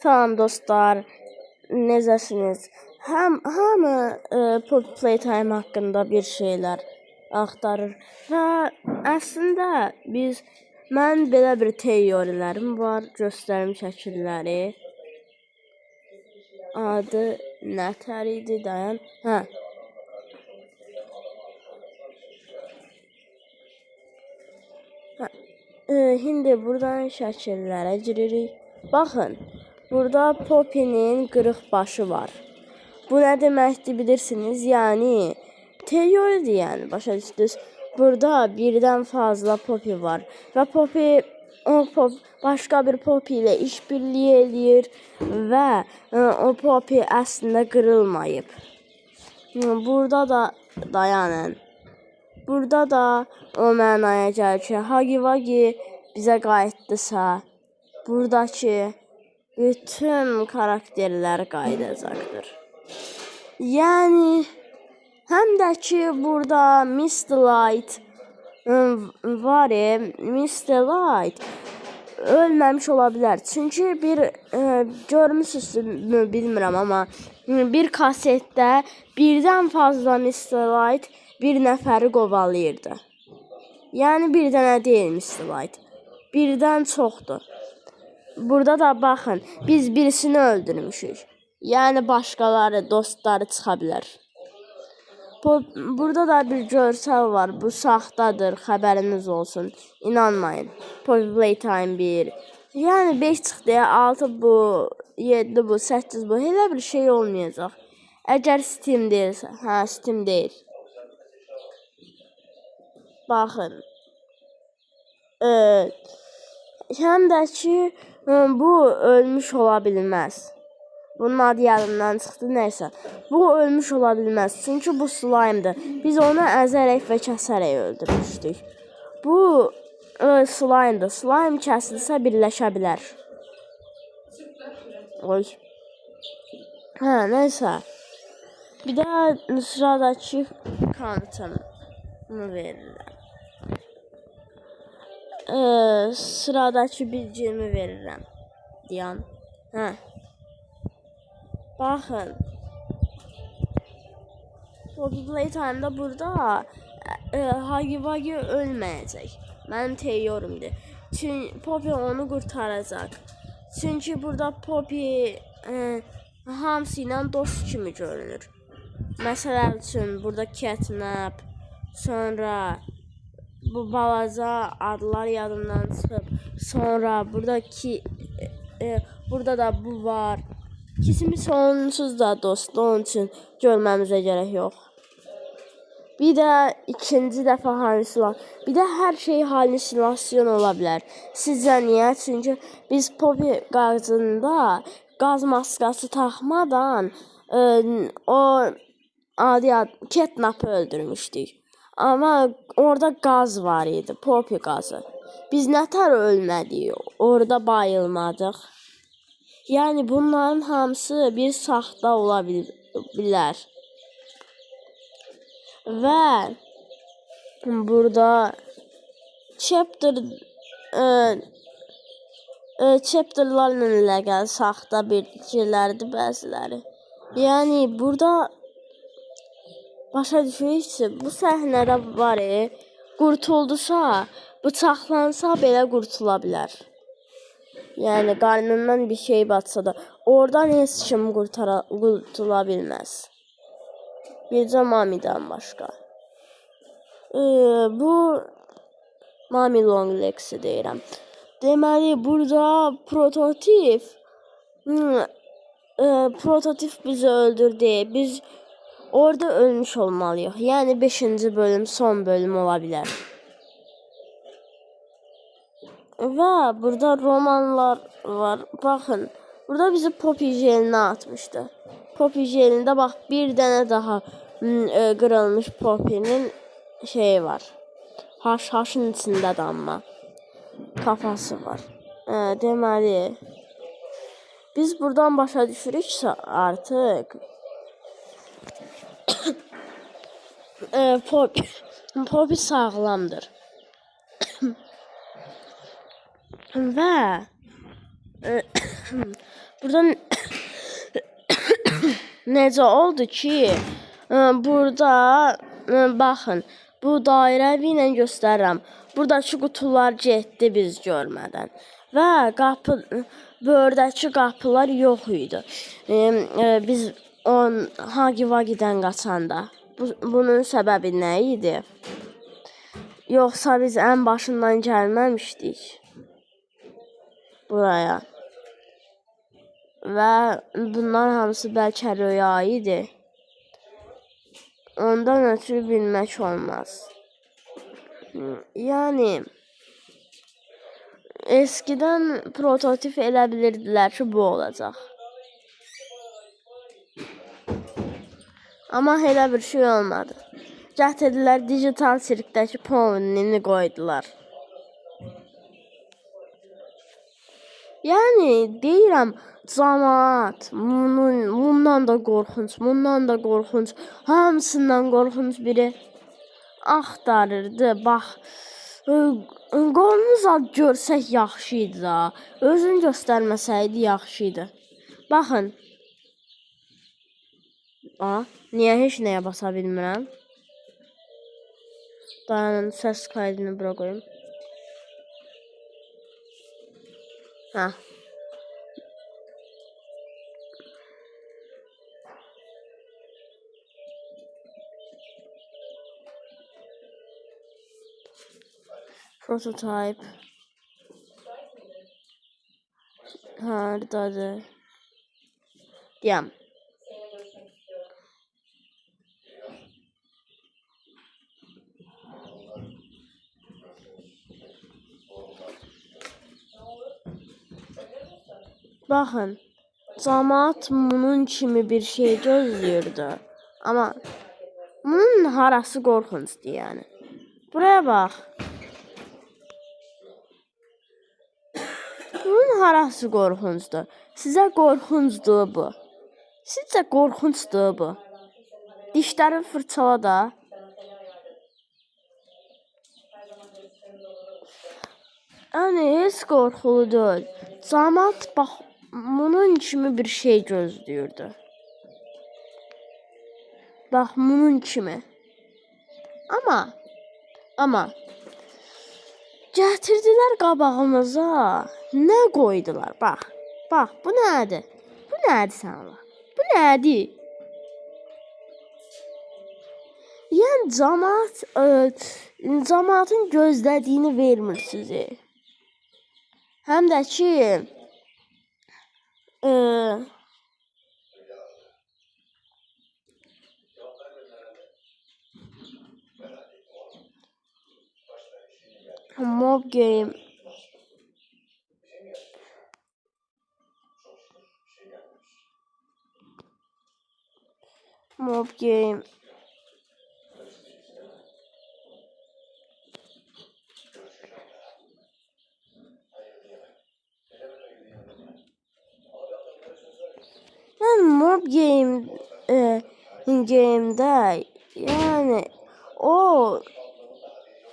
Salam dostlar, necəsiniz? Hamı Poppy Playtime haqqında bir şeylər axtarır və əslində mən belə bir teoriyalarım var, göstərim şəkilləri. Adı nətər idi, dayan. İndi buradan şəkillərə giririk. Baxın, burada Poppy'nin qırıq başı var. Bu nə deməkdir bilirsiniz? Yəni teoriyadır, yəni başa düşdünüz. Burada birdən fazla Poppy var və Poppy başqa bir Poppy ilə işbirliyi eləyir və o Poppy əslində qırılmayıb. Burada da dayanın. Burada da o mənaya gəlir ki, Huggy Wuggy bizə qayıtdısa, buradakı bütün karakterlər qayıdacaqdır. Yəni, həm də ki, burada Mr. Light var, Mr. Light ölməmiş ola bilər. Çünki görmüsünüzmü bilmirəm, amma bir kasetdə birdən fazla Mr. Light bir nəfəri qovalayırdı. Yəni bir dənə deyil Mr. Light. Birdən çoxdur. Burada da baxın, biz birisini öldürmüşük. Yəni başqaları, dostları çıxa bilər. Burada da bir görsel var. Bu saxtadır, xəbəriniz olsun. İnanmayın. Poppy Playtime 1. Yəni 5 çıxdı, 6 bu, 7 bu, 8 bu. Elə bir şey olmayacaq. Əgər Steam deyilsə. Steam deyil. Baxın. Həm də ki, bu ölmüş ola bilməz. Bunun adı yadımdan çıxdı, neysə. Bu ölmüş ola bilməz, çünki bu slime'dır. Biz onu əzərək və kəsərək öldürmüşdük. Bu slime'dır. Slime kəsilsə birləşə bilər. Oy. Neysə. Bir də sıradakı kanıtımı verirəm. Sıradakı bilgimi verirəm. Diyan. Baxın. Poppy Playtime'da burada Huggy Wuggy ölməyəcək. Mənim teoriyamdır. Çünki Poppy onu qurtaracaq. Çünki burada Poppy hamısı ilə dost kimi görünür. Məsəl üçün burada Catnap, sonra bu balaca adlar yadımdan çıxıb. Sonra burada da bu var. İkisini sonsuz da dost, onun üçün görməmizə gərək yox. Bir də ikinci dəfə bir də hər şey halüsinasyon ola bilər. Sizcə niyə? Çünki biz Poppy qazında qaz maskası taxmadan o Catnap'ı öldürmüşdük. Amma orada qaz var idi, Poppy qazı. Biz nətər ölmədik, orada bayılmadıq. Yəni bunların hamısı bir saxta ola bilər. Və burada chapterlarla əlaqəli saxta bilgilərdir bəziləri. Yəni burada başa düşürük ki, bu səhnədə var, qurtuldusa, bıçaqlansa belə qurtula bilər. Yəni qarnından bir şey batsa da, oradan heç kim qurtula bilməz. Bircə Mami'dən başqa. Bu Mami Longlegs'i deyirəm. Deməli, burada prototip bizi öldürdü. Biz orada ölmüş olmalıyıq. Yəni 5-ci bölüm, son bölüm ola bilər. Və burada romanlar var. Baxın, burada bizi Poppy jelinə atmışdı. Poppy jelində bax, bir dənə daha qırılmış Poppy'nin şeyi var. Haşın içində də amma kafası var. Deməli, biz buradan başa düşürük artıq Poppy sağlamdır. Və Burada necə oldu ki, burada baxın, bu dairəvi ilə göstərirəm. Buradakı qutular getdi biz görmədən və bördəki qapılar yox idi. Biz Hagi-Vagidən qaçanda. Bunun səbəbi nə idi? Yoxsa biz ən başından gəlməmişdik buraya. Və bunlar hamısı bəlkə röya idi. Ondan ötürü bilmək olmaz. Yəni eskidən prototip elə bilirdilər ki, bu olacaq. Amma elə bir şey olmadı. Gətirdilər digital sirkdəki Pony'ni qoydular. Yəni deyirəm, cəmaət bundan da qorxunc, bundan da qorxunc, hamısından qorxunc biri axtarırdı. Bax, qolunu zad görsək yaxşı idi da. Özünü göstərməsəydi yaxşı idi. Baxın. Niyə heç nəyə basa bilmirəm? Dayanın, səs kaydını bura qoyum. Prototype. Hardadır? Deyəm. Baxın, cəmaət bunun kimi bir şey gözləyirdi. Amma bunun harası qorxuncdur yəni. Buraya bax. Bunun harası qorxuncdur? Sizə qorxuncdur bu. Sizcə qorxuncdur bu. Dişləri fırçala da. Yəni heç qorxulu deyil. Cəmaət bax, bunun kimi bir şey gözləyirdi. Bax, bunun kimi. Amma gətirdilər qabağımıza, nə qoydular? Bax, bu nədir? Bu nədir sənə? Bu nədir? Yəni cəmaətin gözlədiyini vermir sizə. Həm də ki, Mob Game. Yəni Mob Game'də yəni o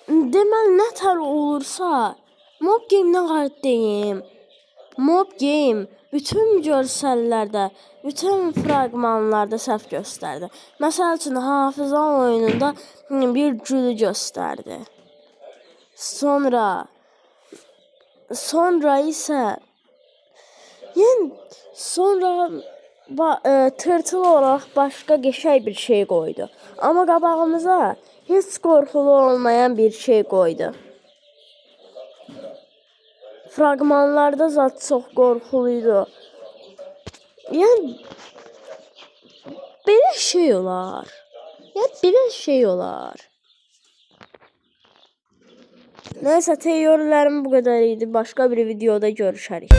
deməli nətər olursa Mob Game'dən qayıt deyim. Mob Game bütün görsəllərdə, bütün fraqmanlarda səhv göstərdi. Məsəl üçün Hafizə oyununda bir gülü göstərdi. Sonra isə tırtıl olaraq başqa qəşəng bir şey qoydu. Amma qabağımıza heç qorxulu olmayan bir şey qoydu. Fraqmanlarda zat çox qorxuluydu. Yəni belə şey olar. Neyse, teorilerim bu kadar idi. Başka bir videoda görüşərik.